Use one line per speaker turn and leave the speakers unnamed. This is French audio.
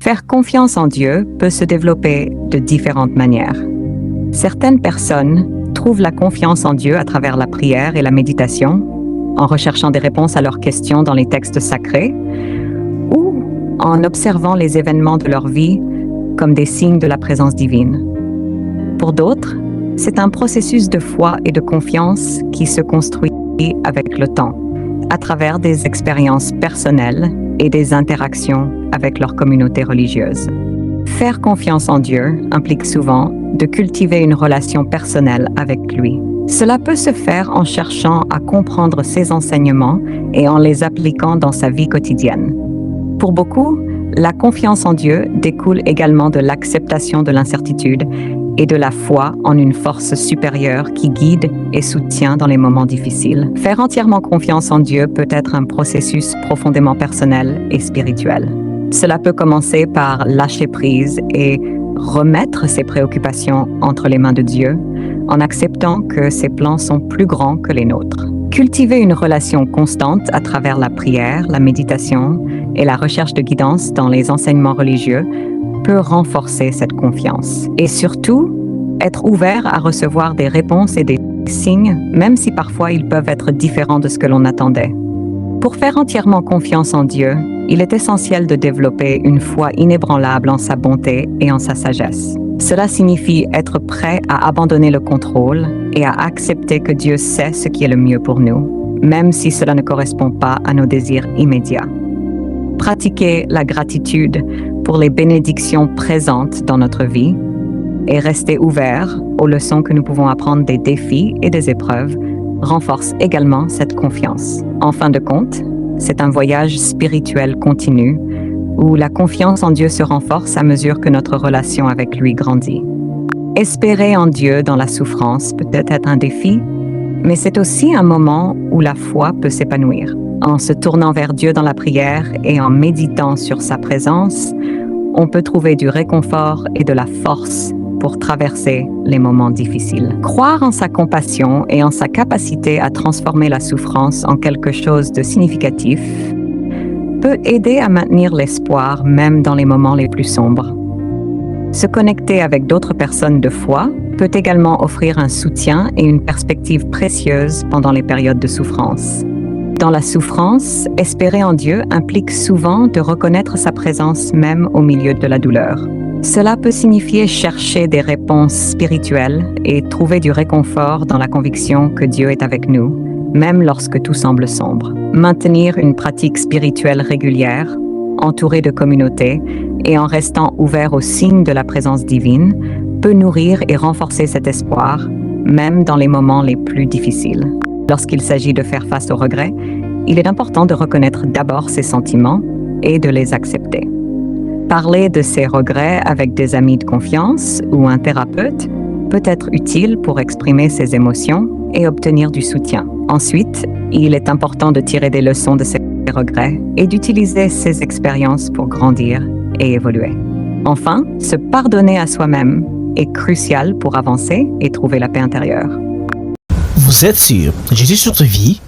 Faire confiance en Dieu peut se développer de différentes manières. Certaines personnes trouvent la confiance en Dieu à travers la prière et la méditation, en recherchant des réponses à leurs questions dans les textes sacrés, ou en observant les événements de leur vie comme des signes de la présence divine. Pour d'autres, c'est un processus de foi et de confiance qui se construit avec le temps, à travers des expériences personnelles et des interactions avec leur communauté religieuse. Faire confiance en Dieu implique souvent de cultiver une relation personnelle avec lui. Cela peut se faire en cherchant à comprendre ses enseignements et en les appliquant dans sa vie quotidienne. Pour beaucoup, la confiance en Dieu découle également de l'acceptation de l'incertitude et de la foi en une force supérieure qui guide et soutient dans les moments difficiles. Faire entièrement confiance en Dieu peut être un processus profondément personnel et spirituel. Cela peut commencer par lâcher prise et remettre ses préoccupations entre les mains de Dieu, en acceptant que ses plans sont plus grands que les nôtres. Cultiver une relation constante à travers la prière, la méditation et la recherche de guidance dans les enseignements religieux peut renforcer cette confiance. Et surtout, être ouvert à recevoir des réponses et des signes, même si parfois ils peuvent être différents de ce que l'on attendait. Pour faire entièrement confiance en Dieu, il est essentiel de développer une foi inébranlable en sa bonté et en sa sagesse. Cela signifie être prêt à abandonner le contrôle et à accepter que Dieu sait ce qui est le mieux pour nous, même si cela ne correspond pas à nos désirs immédiats. Pratiquer la gratitude pour les bénédictions présentes dans notre vie et rester ouvert aux leçons que nous pouvons apprendre des défis et des épreuves renforce également cette confiance. En fin de compte, c'est un voyage spirituel continu où la confiance en Dieu se renforce à mesure que notre relation avec lui grandit. Espérer en Dieu dans la souffrance peut être un défi, mais c'est aussi un moment où la foi peut s'épanouir. En se tournant vers Dieu dans la prière et en méditant sur sa présence, on peut trouver du réconfort et de la force pour traverser les moments difficiles. Croire en sa compassion et en sa capacité à transformer la souffrance en quelque chose de significatif peut aider à maintenir l'espoir même dans les moments les plus sombres. Se connecter avec d'autres personnes de foi peut également offrir un soutien et une perspective précieuse pendant les périodes de souffrance. Dans la souffrance, espérer en Dieu implique souvent de reconnaître sa présence même au milieu de la douleur. Cela peut signifier chercher des réponses spirituelles et trouver du réconfort dans la conviction que Dieu est avec nous, même lorsque tout semble sombre. Maintenir une pratique spirituelle régulière, entourée de communautés et en restant ouvert aux signes de la présence divine, peut nourrir et renforcer cet espoir, même dans les moments les plus difficiles. Lorsqu'il s'agit de faire face aux regrets, il est important de reconnaître d'abord ses sentiments et de les accepter. Parler de ses regrets avec des amis de confiance ou un thérapeute peut être utile pour exprimer ses émotions et obtenir du soutien. Ensuite, il est important de tirer des leçons de ces regrets et d'utiliser ces expériences pour grandir et évoluer. Enfin, se pardonner à soi-même est crucial pour avancer et trouver la paix intérieure.
Vous êtes sur Jésus sur ta vie